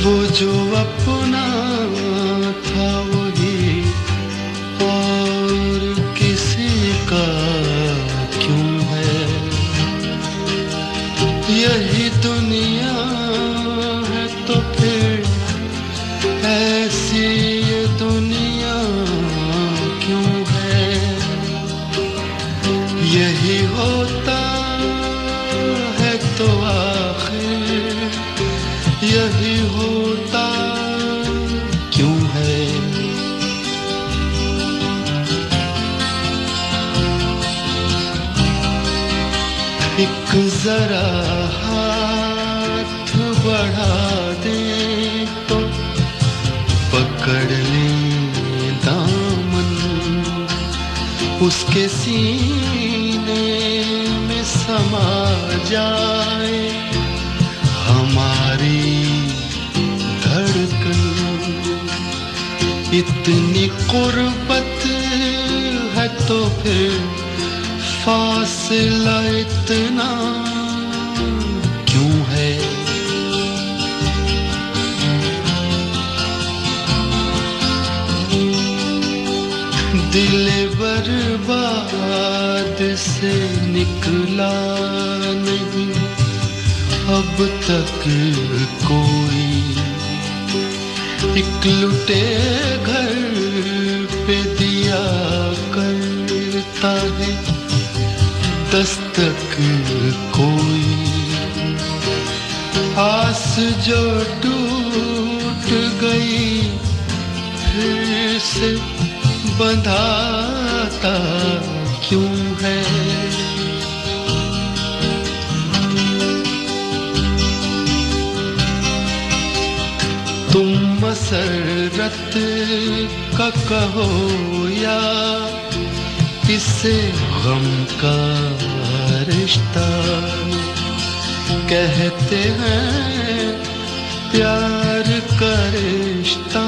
वो जो अपना था वही और किसी का क्यों है? यही दुनिया है तो फिर ऐसी ये दुनिया क्यों है? यही होता है तो आखिर यही होता क्यों है? एक जरा हाथ बढ़ा दे तो पकड़ ले दामन, उसके सीने में समा जाए हमारी धड़कन। इतनी कुर्बत है तो फिर फासला इतना क्यों है? दिल बर्बाद से निकला नहीं अब तक कोई। एक लुटे घर पे दिया करता है दस्तक कोई। आस जो टूट गई फिर से बंधाता क्यों है? तुम मसरत का कहो या इससे गम का रिश्ता। कहते हैं प्यार का रिश्ता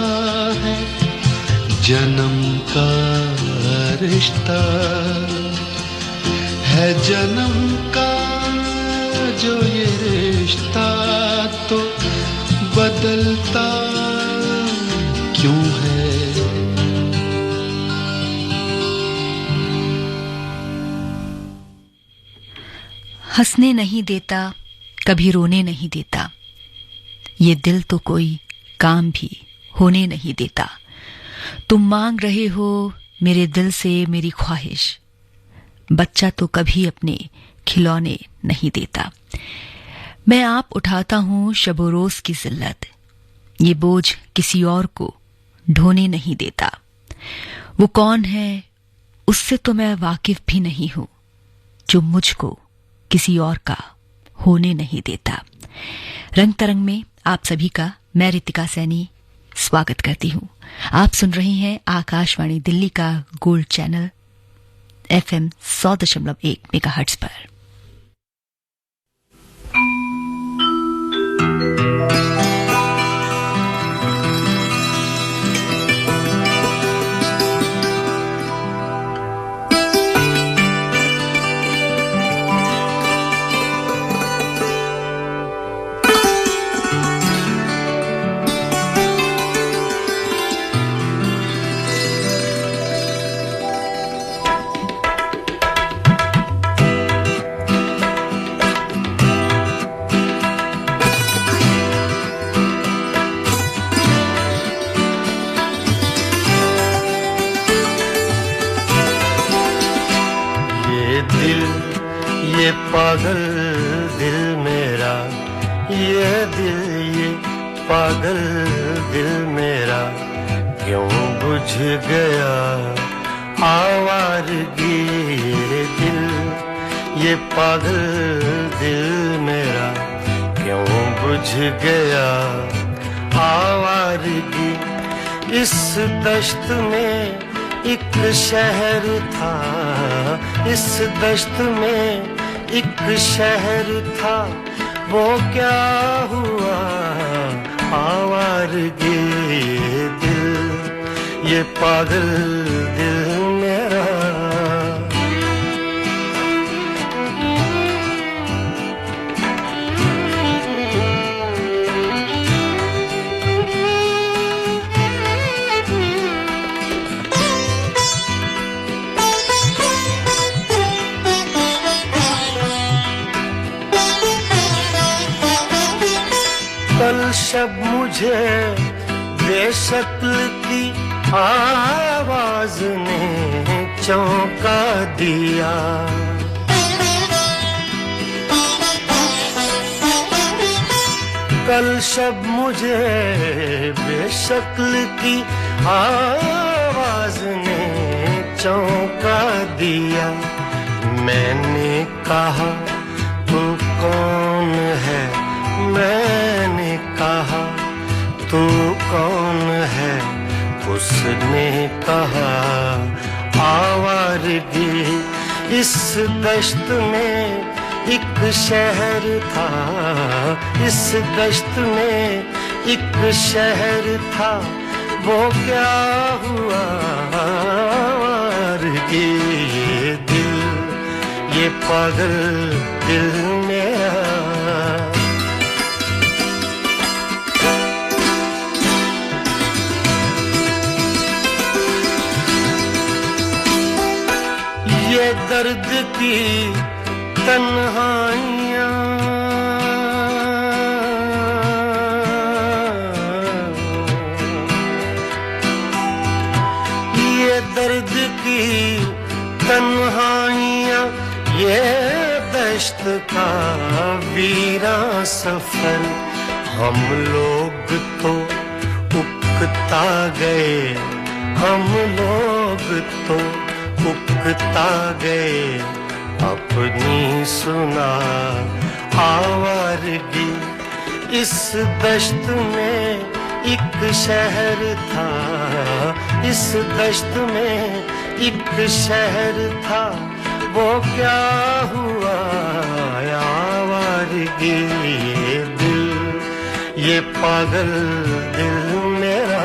है जन्म का रिश्ता है जन्म का जो ये रिश्ता तो बदलता क्यों है? हंसने नहीं देता कभी रोने नहीं देता, ये दिल तो कोई काम भी होने नहीं देता। तुम मांग रहे हो मेरे दिल से मेरी ख्वाहिश, बच्चा तो कभी अपने खिलौने नहीं देता। मैं आप उठाता हूं शबो रोज की जिल्लत, ये बोझ किसी और को ढोने नहीं देता। वो कौन है उससे तो मैं वाकिफ भी नहीं हूं, जो मुझको किसी और का होने नहीं देता। रंग तरंग में आप सभी का मैं रितिका सैनी स्वागत करती हूं। आप सुन रही हैं आकाशवाणी दिल्ली का गोल्ड चैनल FM 100.1 मेगाहर्ट्ज पर। पागल दिल मेरा, ये दिल ये पागल दिल मेरा क्यों बुझ गया आवारगी। ये दिल ये पागल दिल मेरा क्यों बुझ गया आवारगी। इस दश्त में एक शहर था, इस दश्त में एक शहर था, वो क्या हुआ आवारगी। ये दिल ये पागल दिल मेरा। कल शब मुझे बेशक्ल की आवाज ने चौंका दिया। कल शब मुझे बेशक्ल की आवाज ने चौंका दिया। मैंने कहा तू कौन है, मैंने कहा तू कौन है, उसने कहा आवारगी। इस दश्त में एक शहर था, इस दश्त में एक शहर था, वो क्या हुआ आवारगी। ये दिल, ये पागल दिल मेरा, ये दर्द की तन्हाइयाँ, ये दर्द की तन्हाइयाँ, ये दश्त का वीरा सफर। हम लोग तो उकता गए, हम लोग तो उकता गए, अपनी सुना आवारगी। इस दश्त में एक शहर था, इस दश्त में एक शहर था, वो क्या हुआ आवारगी। ये दिल, ये पागल दिल मेरा,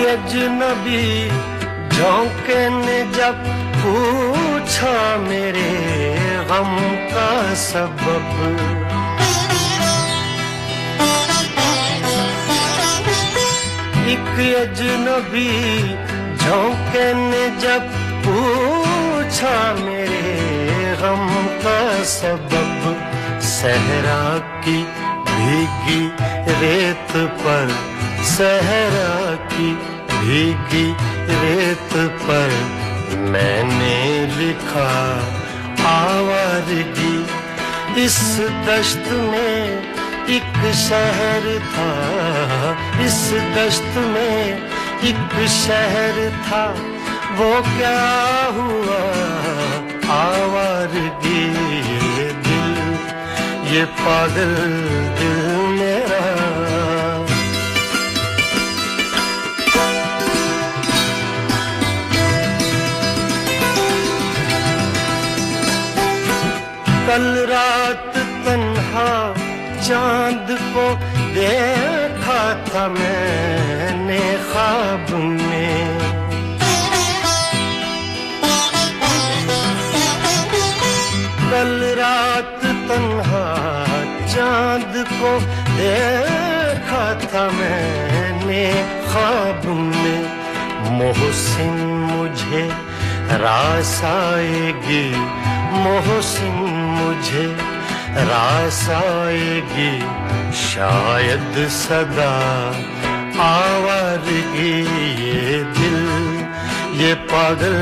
अजनबी झोंके ने जब पूछा मेरे गम का सबब। एक अजनबी झोंके ने जब पूछा मेरे गम का सबब। सहरा की भीगी रेत पर, सहरा की भीगी रेत पर मैंने लिखा आवारगी। इस दश्त में एक शहर था, इस दश्त में एक शहर था, वो क्या हुआ आवारगी। ये दिल, ये पागल दिल मेरा, कल रात तन्हा चांद को देखा था मैंने ख्वाब में। कल रात तन्हा चांद को देखा था मैंने ख्वाब में। मोहसिन मुझे रास आएगी, मोहसिन मुझे रास आएगी, शायद सदा आवारगी। ये दिल, ये पागल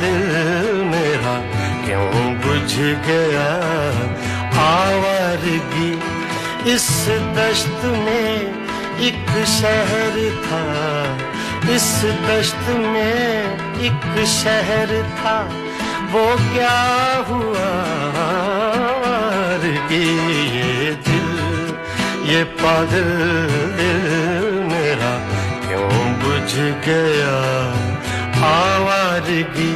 दिल मेरा क्यों बुझ गया आवारगी। इस दश्त में एक शहर था, इस दश्त में एक शहर था, वो क्या हुआ आवारगी। ये दिल, ये पागल दिल मेरा क्यों बुझ गया आवारगी,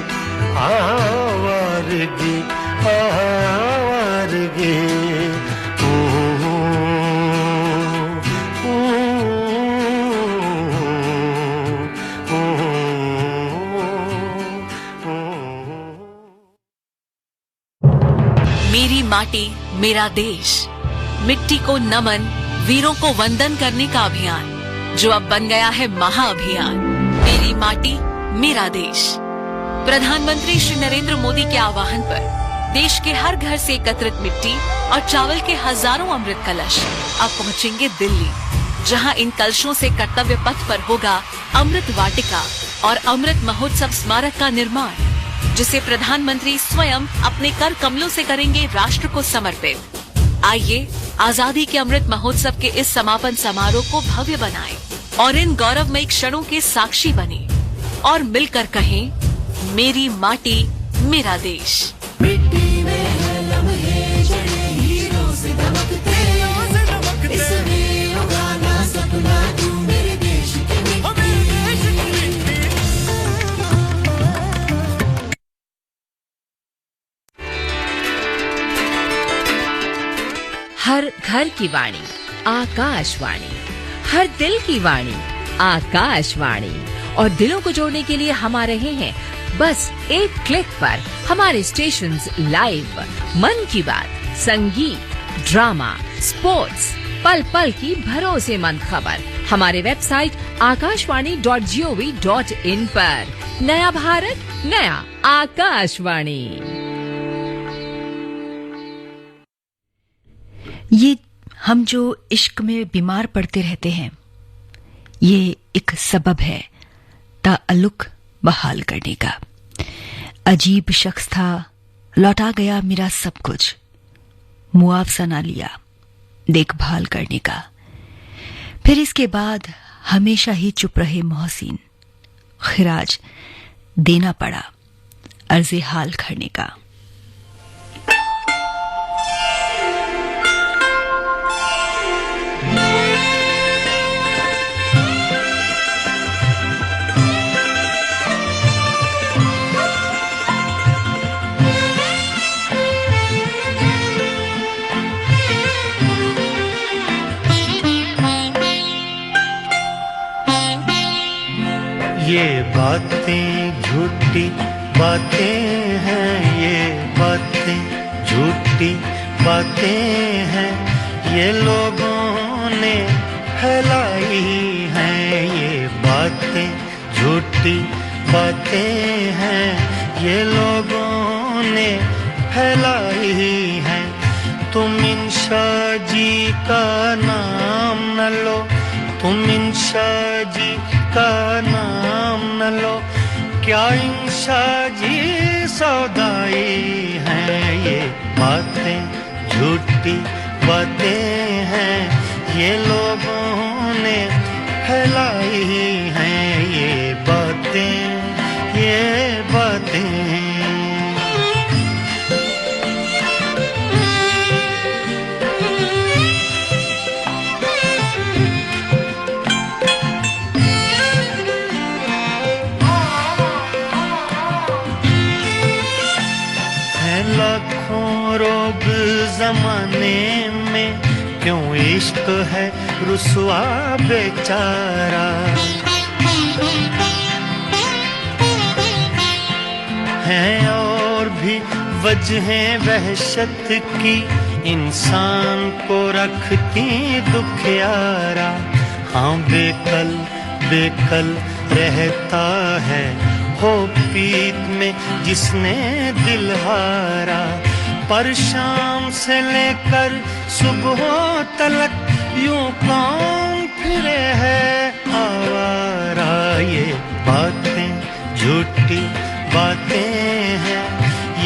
आवारगी, आवारगी। मेरी माटी मेरा देश, मिट्टी को नमन, वीरों को वंदन करने का अभियान जो अब बन गया है महाअभियान। मेरी माटी मेरा देश। प्रधानमंत्री श्री नरेंद्र मोदी के आह्वान पर देश के हर घर से एकत्रित मिट्टी और चावल के हजारों अमृत कलश अब पहुंचेंगे दिल्ली, जहां इन कलशों से कर्तव्य पथ पर होगा अमृत वाटिका और अमृत महोत्सव स्मारक का निर्माण, जिसे प्रधानमंत्री स्वयं अपने कर कमलों से करेंगे राष्ट्र को समर्पित। आइए आजादी के अमृत महोत्सव के इस समापन समारोह को भव्य बनाएं और इन गौरवमयी क्षणों के साक्षी बने और मिलकर कहें, मेरी माटी मेरा देश। मिट्टी में है लम्हे जड़े हीरों से दमकते, इसमें उगाना सपना तू मेरे देश की मिट्टी। हर घर की वाणी आकाशवाणी, हर दिल की वाणी आकाशवाणी। और दिलों को जोड़ने के लिए हम आ रहे हैं बस एक क्लिक पर हमारे स्टेशंस लाइव। मन की बात, संगीत, ड्रामा, स्पोर्ट्स, पल पल की भरोसेमंद खबर हमारे वेबसाइट akashwani.gov.in पर। नया भारत, नया आकाशवाणी। ये हम जो इश्क में बीमार पड़ते रहते हैं, ये एक सबब है ताल्लुक बहाल करने का। अजीब शख्स था, लौटा गया मेरा सब कुछ, मुआवजा ना लिया देखभाल करने का। फिर इसके बाद हमेशा ही चुप रहे मोहसिन, खिराज देना पड़ा अर्ज़े हाल करने का। ये बातें झूठी बातें हैं, ये बातें झूठी बातें हैं, ये लोगों ने फैलाई हैं। ये बातें झूठी बातें हैं, ये लोगों ने फैलाई हैं। तुम इंशा जी का नाम न लो, तुम इंशा जी का नाम न लो, क्या इंशा जी सौदाई हैं। ये बातें झूठी बातें हैं, ये लोगों ने फैलाई हैं। ये बातें लाखों रोग जमाने में, क्यों इश्क है रुसवा बेचारा। हैं और भी वजहें वहशत की, इंसान को रखती दुखियारा। हाँ बेकल बेकल रहता है हो पीत में जिसने दिल हारा। पर शाम से लेकर सुबह तलक यूं कौन फिरे है आवारा। ये बातें झूठी बातें हैं,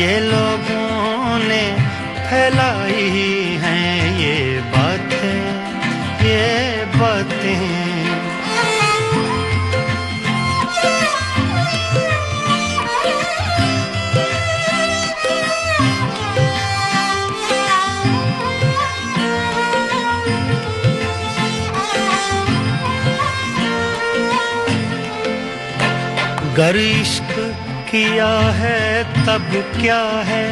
ये लोगों ने फैलाई हैं। ये बातें गर इश्क किया है तब क्या है,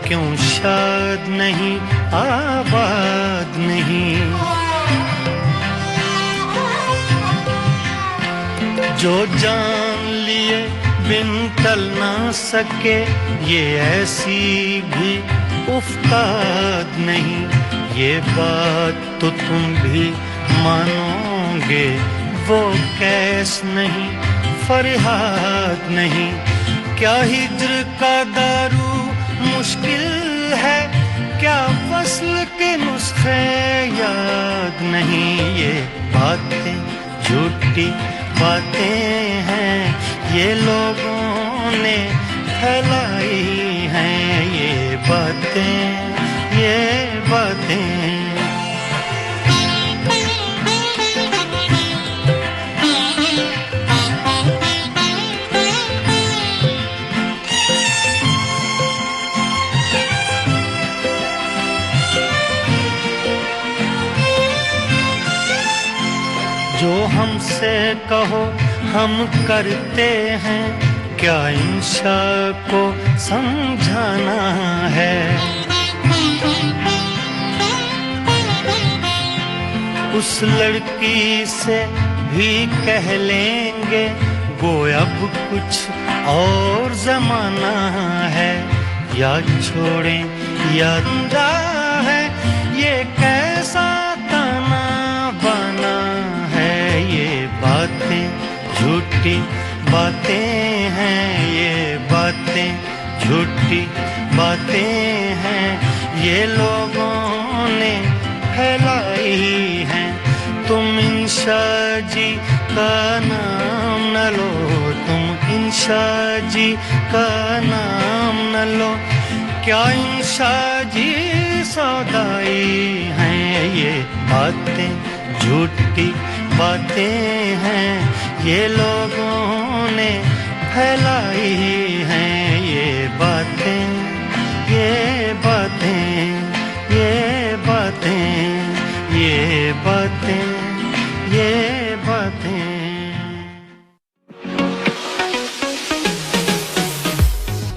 क्यों शाद नहीं आबाद नहीं। जो जान लिए बिन टल ना सके ये ऐसी भी उफ्ताद नहीं, ये बात तो तुम भी मानोगे, वो कैस नहीं फरियाद नहीं। क्या हिज्र का दारू मुश्किल है, क्या वस्ल के नुस्खे याद नहीं। ये बातें झूठी बातें हैं, ये लोगों ने फैलाई हैं। ये बातें जो हमसे कहो हम करते हैं, क्या इंशा को समझाना है। उस लड़की से भी कह लेंगे वो अब कुछ और जमाना है। याद छोड़ें याद है, ये कैसा ताना बाना है। ये बातें झूठी बातें हैं, ये बातें झूठी बातें हैं, ये लोगों ने फैलाई हैं। तुम इंशा जी का नाम न लो, तुम इंशा जी का नाम न लो, क्या इंशा जी सौदाई हैं। ये बातें झूठी बातें हैं, ये लोगों ने फैलाई हैं। ये बातें ये बातें ये बातें ये बातें ये बातें।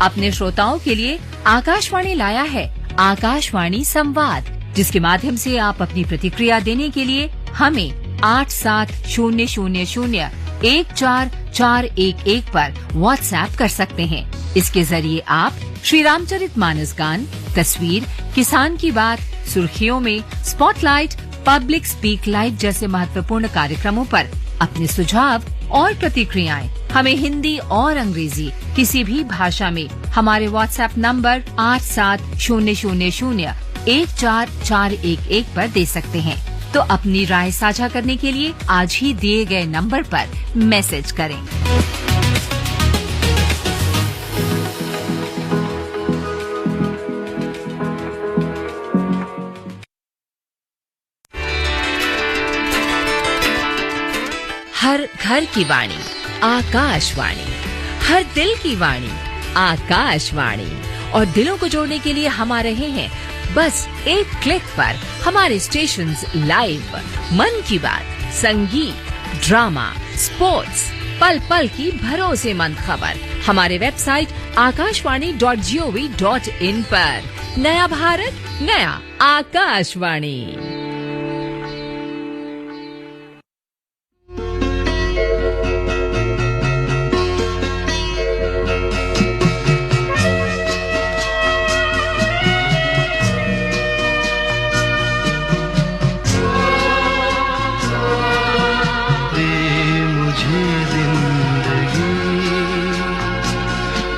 अपने श्रोताओं के लिए आकाशवाणी लाया है आकाशवाणी संवाद, जिसके माध्यम से आप अपनी प्रतिक्रिया देने के लिए हमें 8700014411 पर व्हाट्सएप कर सकते हैं। इसके जरिए आप श्री रामचरितमानस गान, तस्वीर, किसान की बात, सुर्खियों में, स्पॉटलाइट, पब्लिक स्पीक लाइव जैसे महत्वपूर्ण कार्यक्रमों पर अपने सुझाव और प्रतिक्रियाएं हमें हिंदी और अंग्रेजी किसी भी भाषा में हमारे व्हाट्सएप नंबर 8700144411 पर दे सकते हैं। तो अपनी राय साझा करने के लिए आज ही दिए गए नंबर पर मैसेज करें। हर घर की वाणी आकाशवाणी, हर दिल की वाणी आकाशवाणी, और दिलों को जोड़ने के लिए हम आ रहे हैं बस एक क्लिक पर। हमारे स्टेशंस लाइव, मन की बात, संगीत, ड्रामा, स्पोर्ट्स, पल पल की भरोसेमंद खबर हमारे वेबसाइट akashwani.gov.in पर। नया भारत, नया आकाशवाणी।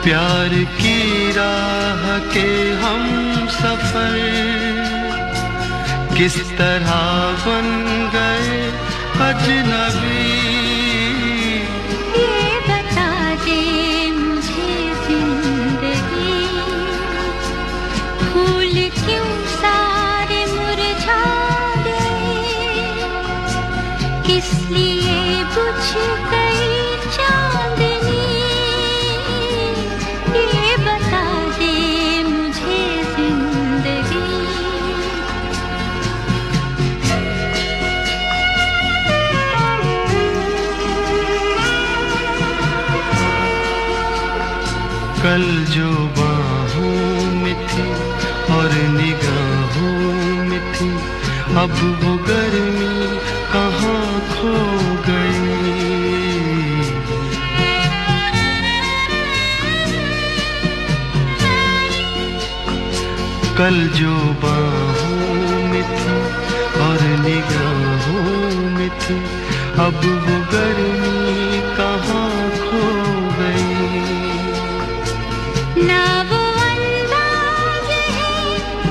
प्यार की राह के हम सफर किस तरह बन गए अजनबी। ये बता दे मुझे जिंदगी, फूल क्यों सारे मुरझा गए, किस लिए बुझ गई चांदनी। ये बता दे मुझे जिंदगी। कल जो बाहों में थी और निगाहों में थी, अब वो गर्मी कहाँ खो गई। कल जो बाहों में थी और निगाहों में थी, अब वो गर्मी कहाँ खो गई। ना वो अंदाज है,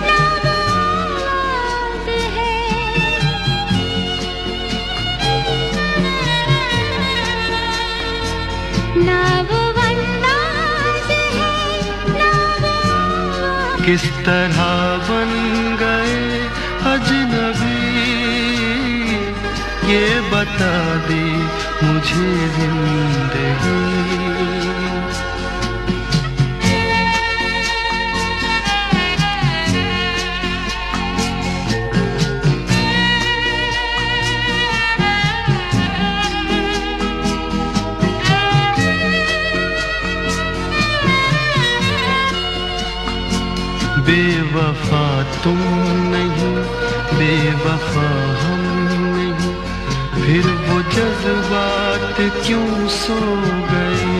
ना वो आवाज है, ना वो अंदाज है, ना वो आवाज। किस तरह बन गए अजनबी, ये बता दे मुझे जिंदगी। बेवफा तुम नहीं, बेवफा हम नहीं, फिर वो जज्बात क्यों सो गए।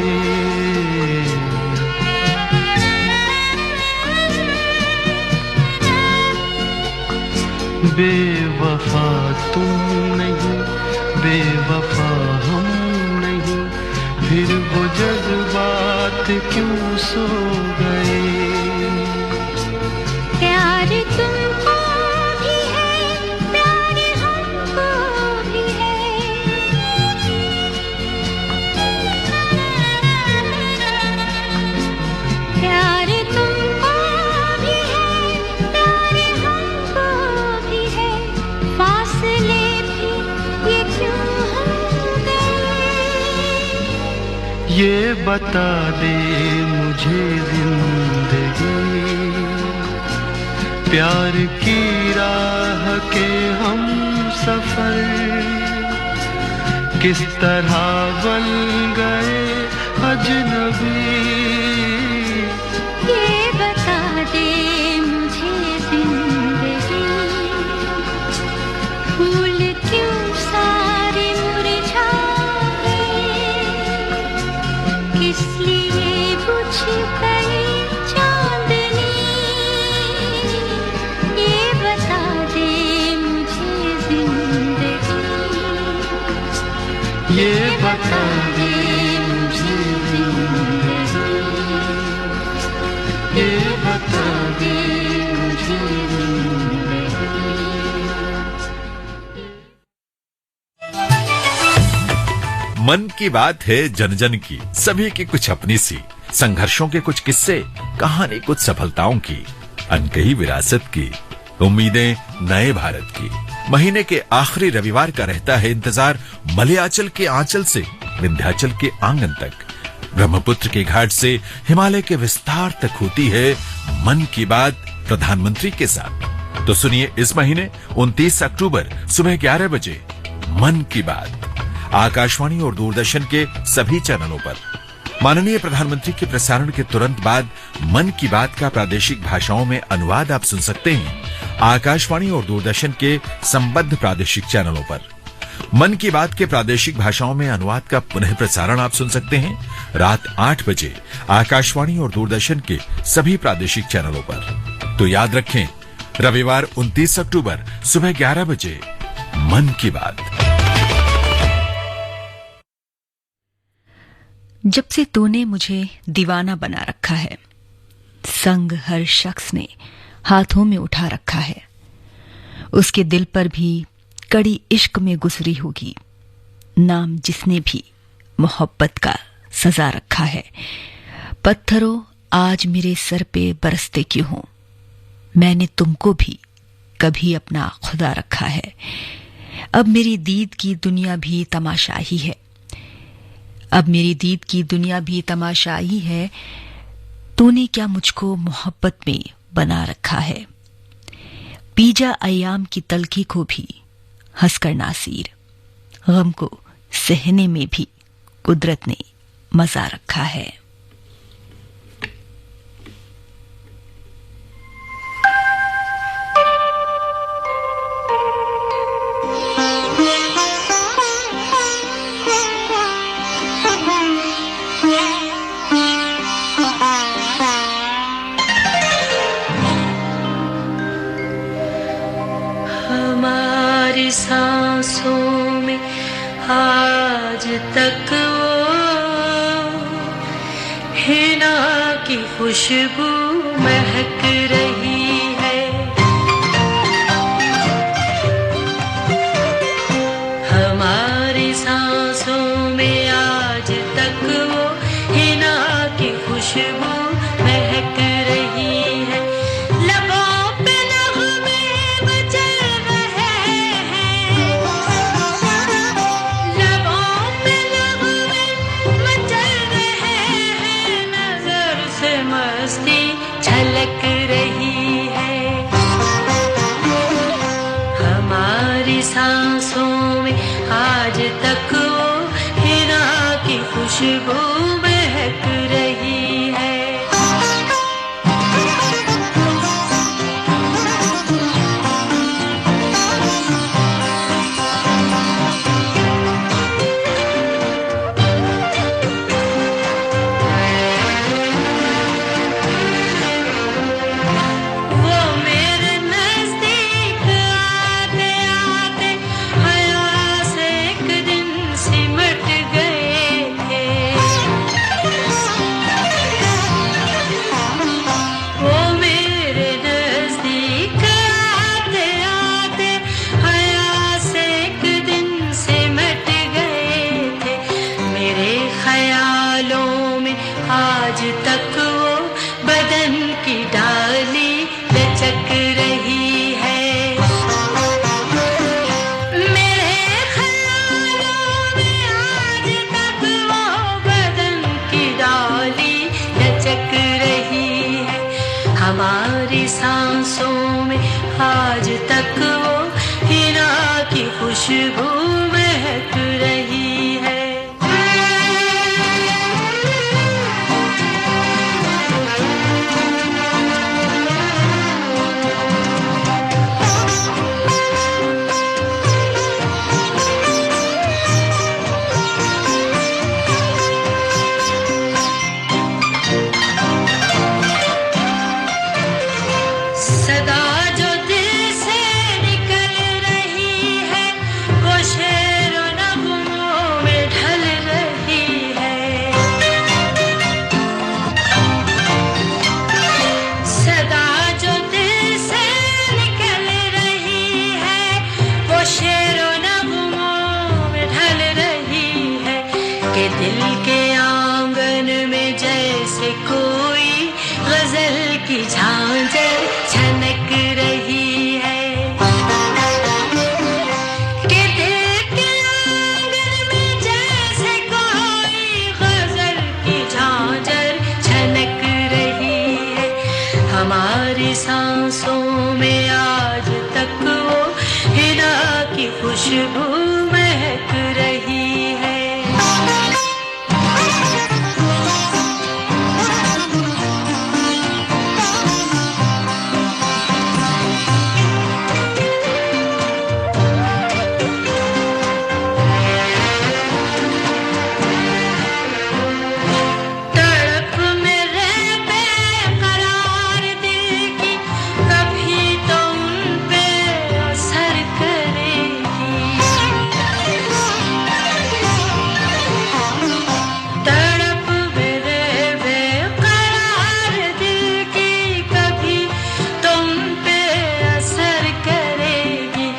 बेवफा तुम नहीं, बेवफा हम नहीं, फिर वो जज्बात क्यों सो गए। प्यार तुमको भी है, प्यार हमको भी है, प्यार तुमको भी है, प्यार हमको भी है, फासले भी ये क्यों हो गए। ये बता दे मुझे जिंदगी, प्यार की राह के हम सफर किस तरह बन गए अजनबी। ये बता दे मुझे जिंदगी, फूल क्यों सारे मुरझा गए, किस लिए बुझ गई चांदनी। ये बता दे मुझे जिंदगी, ये बता दे मुझे जिंदगी, ये बता दे मुझे जिंदगी। मन की बात है जन जन की, सभी की कुछ अपनी सी, संघर्षों के कुछ किस्से, कहानी कुछ सफलताओं की, अनकही विरासत की, उम्मीदें नए भारत की। महीने के आखिरी रविवार का रहता है इंतजार मलयाचल के आंचल से विंध्याचल के आंगन तक, ब्रह्मपुत्र के घाट से हिमालय के विस्तार तक होती है मन की बात प्रधानमंत्री के साथ। तो सुनिए इस महीने 29 अक्टूबर सुबह 11 बजे मन की बात आकाशवाणी और दूरदर्शन के सभी चैनलों पर। माननीय प्रधानमंत्री के प्रसारण के तुरंत बाद मन की बात का प्रादेशिक भाषाओं में अनुवाद आप सुन सकते हैं आकाशवाणी और दूरदर्शन के संबद्ध प्रादेशिक चैनलों पर। मन की बात के प्रादेशिक भाषाओं में अनुवाद का पुनः प्रसारण आप सुन सकते हैं रात 8 बजे आकाशवाणी और दूरदर्शन के सभी प्रादेशिक चैनलों पर। तो याद रखें, रविवार 29 अक्टूबर सुबह 11 बजे मन की बात। जब से तूने मुझे दीवाना बना रखा है, संग हर शख्स ने हाथों में उठा रखा है, उसके दिल पर भी कड़ी इश्क में गुजरी होगी, नाम जिसने भी मोहब्बत का सजा रखा है। पत्थरों आज मेरे सर पे बरसते क्यों हो, मैंने तुमको भी कभी अपना खुदा रखा है। अब मेरी दीद की दुनिया भी तमाशाही है, अब मेरी दीद की दुनिया भी तमाशाही है, तूने क्या मुझको मोहब्बत में बना रखा है। पीजा अयाम की तलखी को भी हंसकर नासीर, गम को सहने में भी कुदरत ने मजा रखा है। हमारी सांसों में आज तक वो हिना की खुशबू महक रही है। हमारी सांसों में आज तक वो हिना की खुशबू महक रही है। लबों पे नग़मे मचल रहे हैं, लबों पे नग़मे मचल रहे हैं, नज़र से मस्ती झलक रही है। हमारी सांसों में आज तक वो हिना की खुशबू महक रही है। वो मेरे नज़दीक आते आते हया से एक दिन सिमट गए थे। वो मेरे नज़दीक आते आते हया से एक दिन सिमट गए थे। मेरे ख़यालों में आज तक वो बदन की डाली लचक रही है। मेरे ख़यालों में आज तक वो बदन की डाली लचक रही है। हमारी सांसों में आज तक वो हिना की खुशबू महक रही है। सदा जो दिल से निकल रही है, वो शेर और नगमों में ढल रही है। सदा जो दिल से निकल रही है, वो शेर और नगमों में ढल रही है। कि दिल के आंगन में जैसे कोई गजल की झांझर छनक रही है। कि दिल के आंगन में जैसे कोई गजल की झांझर छनक रही है। हमारी सांसों में आज तक वो हिना की खुशबू महक रही है। तड़प में रह बेकरार दिल की कभी तो उन पे असर करेगी। तड़प में रह बेकरार दिल की कभी तो उन पे असर करेगी।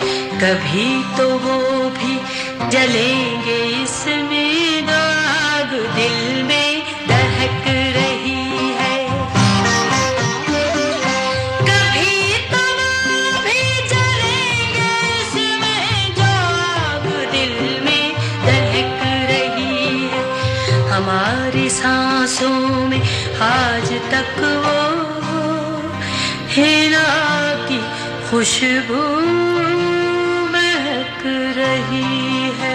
कभी तो वो भी जलेंगे, इसमें दो आग दिल में दहक रही है। कभी तो वो भी जलेंगे, इसमें जो आग दिल में दहक रही है। हमारी सांसों में आज तक वो हिना की खुशबू महक रही है।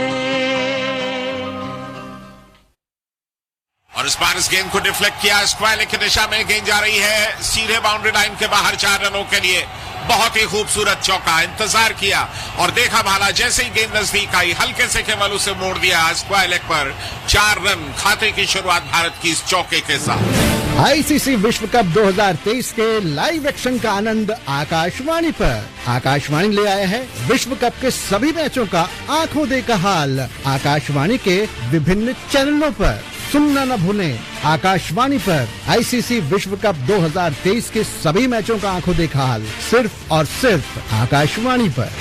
और इस बार इस गेंद को डिफ्लेक्ट किया स्क्वायर की दिशा में, गेंद जा रही है सीधे बाउंड्री लाइन के बाहर 4 रनों के लिए। बहुत ही खूबसूरत चौका, इंतजार किया और देखा भाला, जैसे ही गेंद नजदीक आई हल्के से केवल उसे मोड़ दिया स्क्वायर लेग पर। 4 रन खाते की शुरुआत भारत की इस चौके के साथ। आईसीसी विश्व कप 2023 के लाइव एक्शन का आनंद आकाशवाणी पर। आकाशवाणी ले आया है विश्व कप के सभी मैचों का आंखों देखा हाल। आकाशवाणी के विभिन्न चैनलों पर सुनना न भूलें। आकाशवाणी पर आईसीसी विश्व कप 2023 के सभी मैचों का आंखों देखा हाल सिर्फ और सिर्फ आकाशवाणी पर।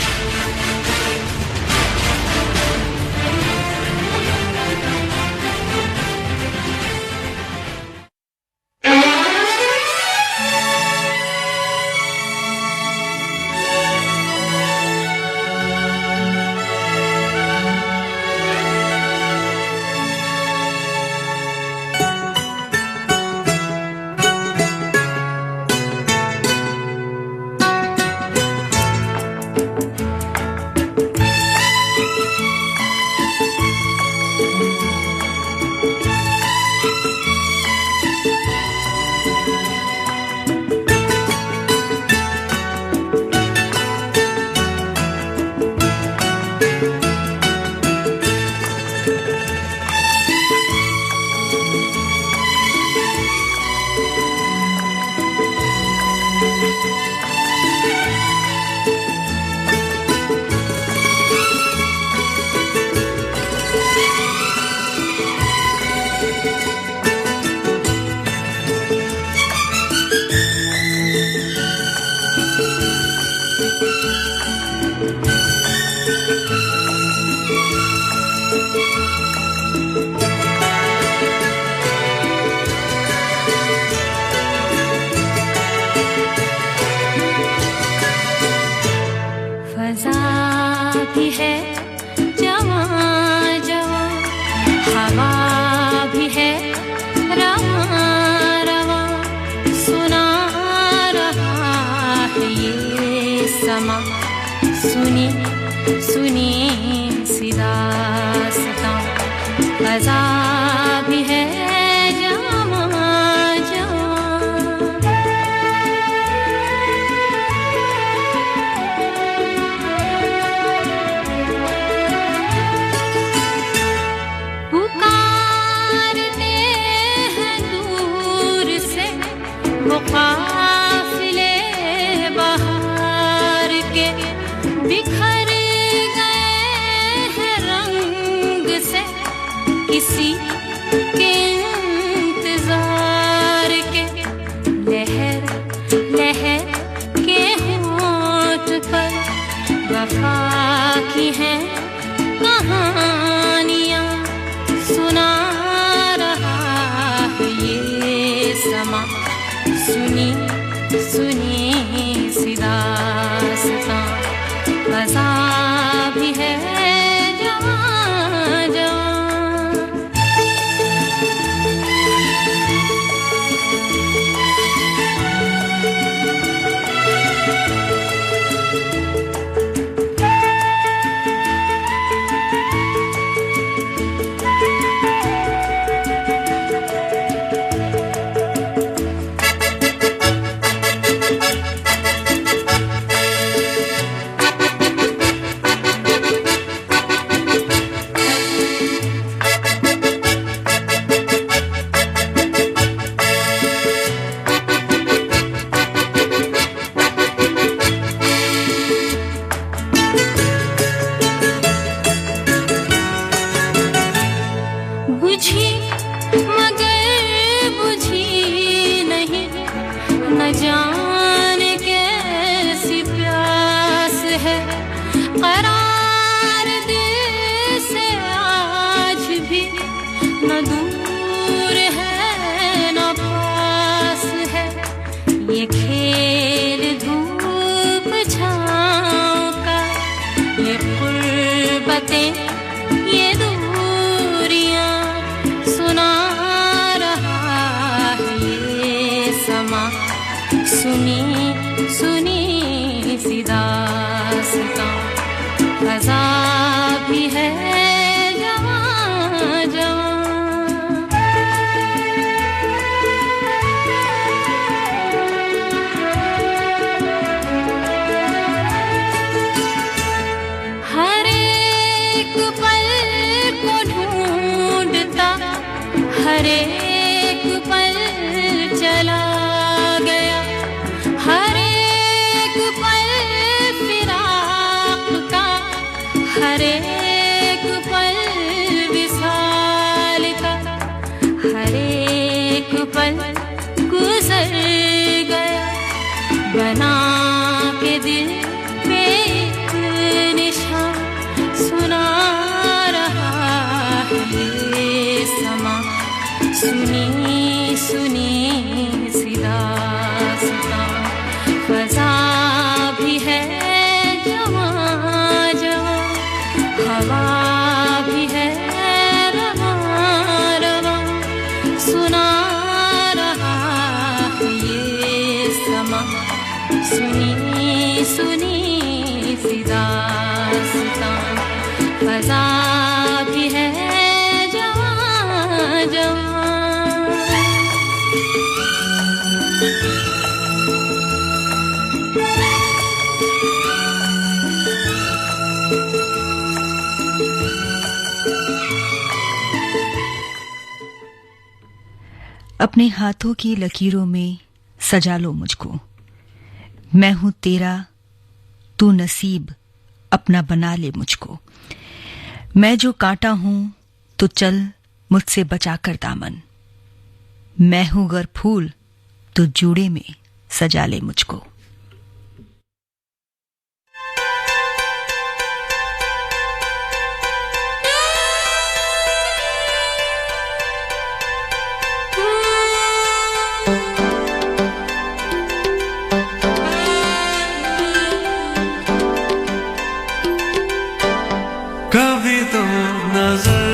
हर एक पल बना के दिल पे एक निशान सुना रहा है ये समा सुनी सुनी सी दास्तां फजा भी है जवां जवां हवा भी है रवां रवां सुना रहा है ये समा सुनी सुनी सी दास्तां फजा भी है जवां जवां अपने हाथों की लकीरों में सजा लो मुझको, मैं हूं तेरा, तू नसीब अपना बना ले मुझको। मैं जो कांटा हूं तो चल मुझसे बचा कर दामन, मैं हूं गर फूल तो जूड़े में सजा ले मुझको। कभी तो नजर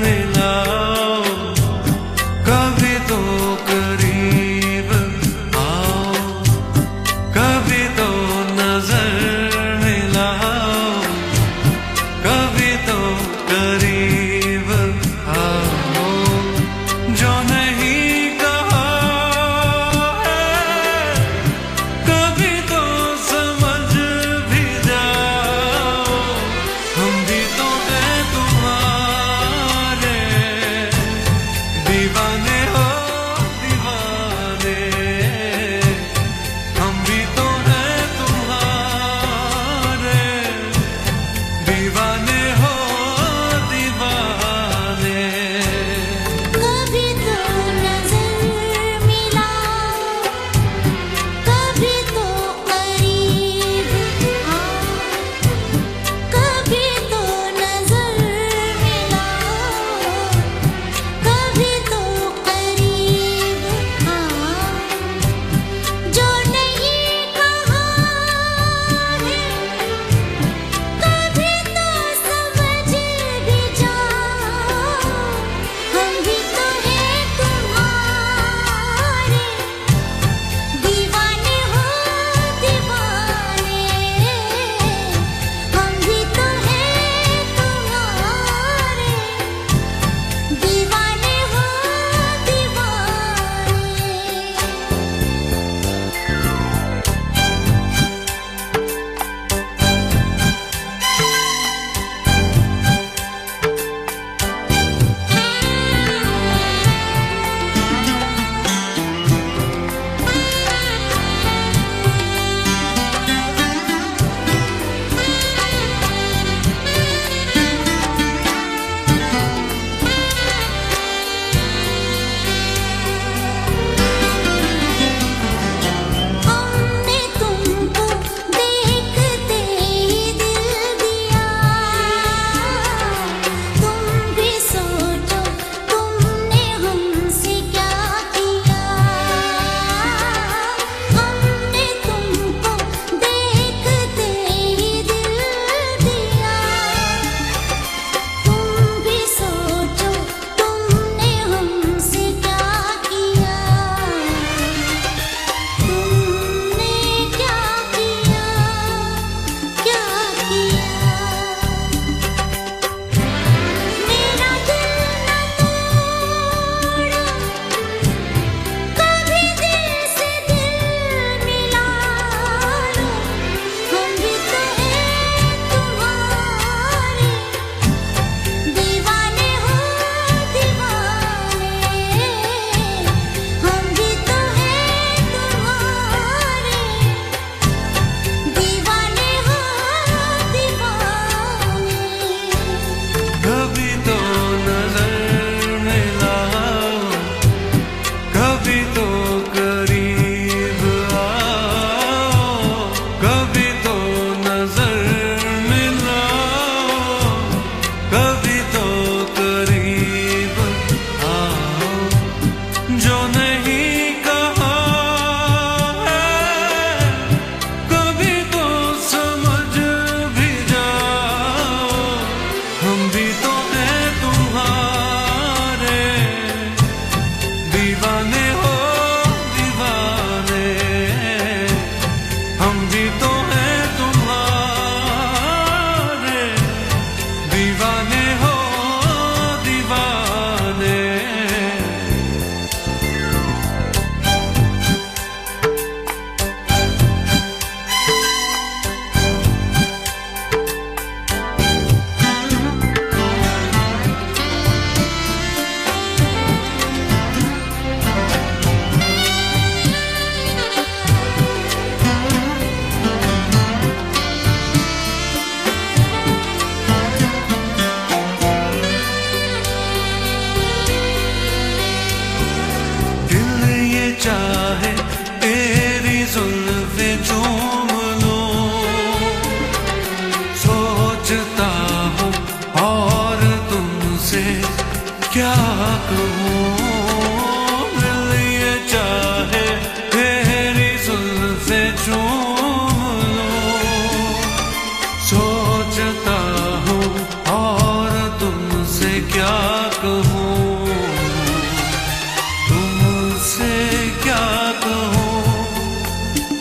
मिलाओ, कभी तो करीब आओ,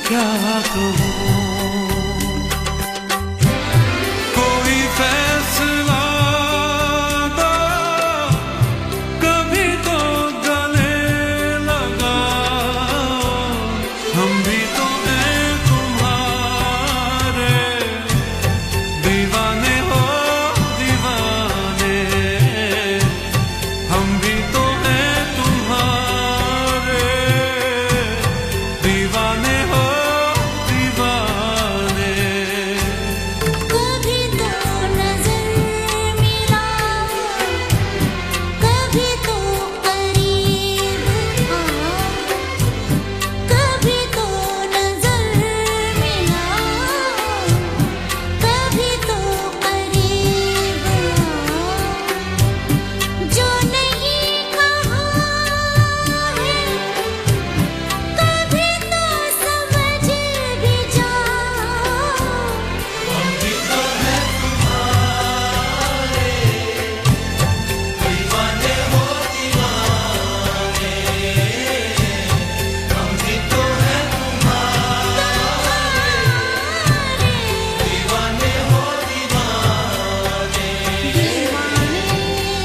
क्या कहूँ कोई फैसला दो कभी तो गले लगाओ हम भी तो हैं तुम्हारे दीवाने हो दीवाने हम भी तो हैं तुम्हारे दीवाने हो दीवाने कभी तो नजर मिलाओ कभी तो करीब आओ कभी तो नजर मिलाओ कभी तो करीब आओ जो नहीं कहा है कभी तो समझ भी जाओ हम भी तो हैं तुम्हारे दीवाने हो दीवाने हम भी तो हैं तुम्हारे दीवाने हो दीवाने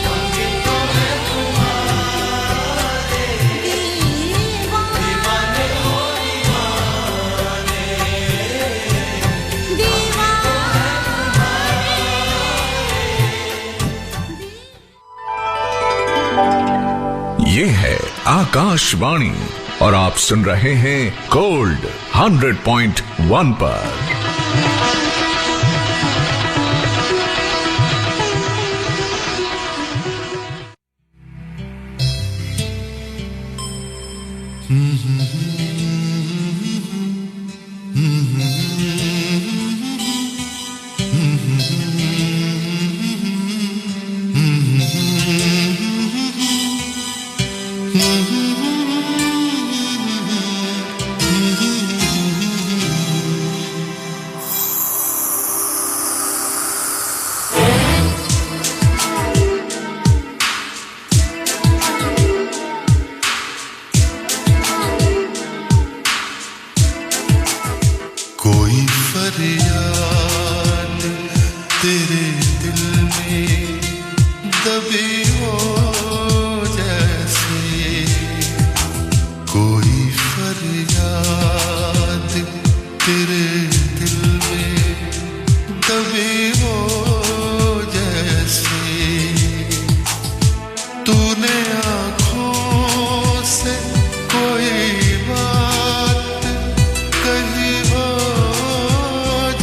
हम भी तो हैं तुम्हारे दीवाने हो ये है आकाशवाणी और आप सुन रहे हैं गोल्ड 100.1 पर। कोई फरियाद तेरे दिल में दबी हो जैसे कोई फरियाद तेरे दिल में दबी हो जैसे तूने आँखों से कोई बात कही हो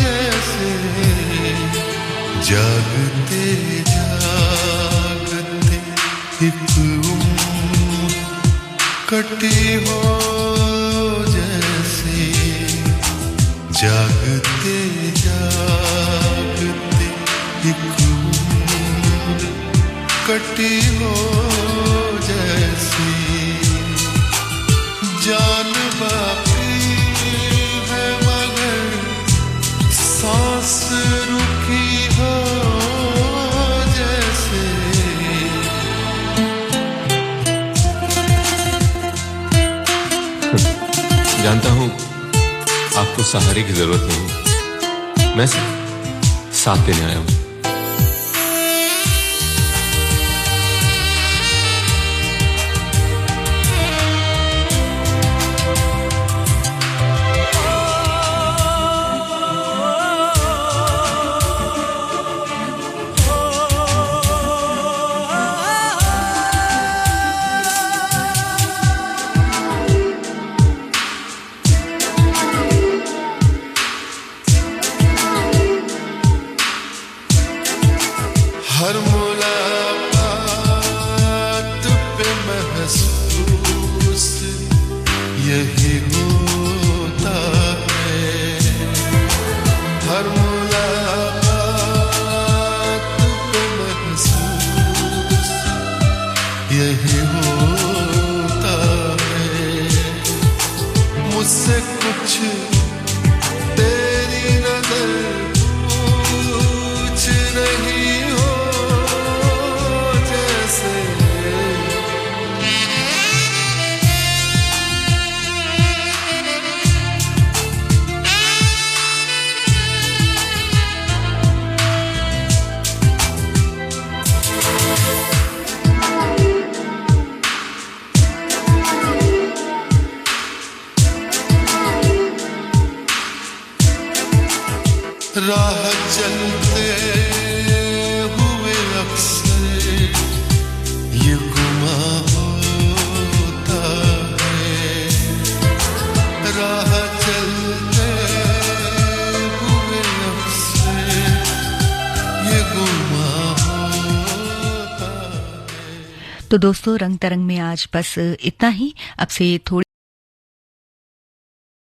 जैसे जागते जागते एक उम्र कटी हो जैसे जागते जागते एक उम्र कटी हो जैसे जान बाकी है मगर सांस रुकी हो जैसे जानता हूं आपको सहारे की जरूरत नहीं, मैं सिर्फ साथ देने आया हूं। हर मुलाकात पे महसूस यही होता है। हर मुलाकात पे महसूस यही होता है। मुझसे कुछ तेरी नजर पूछ रही हो जैसे राह चलते हुए अक्सर ये गुमा होता है राह चलते हुए अक्सर ये गुमा होता है। तो दोस्तों रंग तरंग में आज बस इतना ही। अब से थोड़ी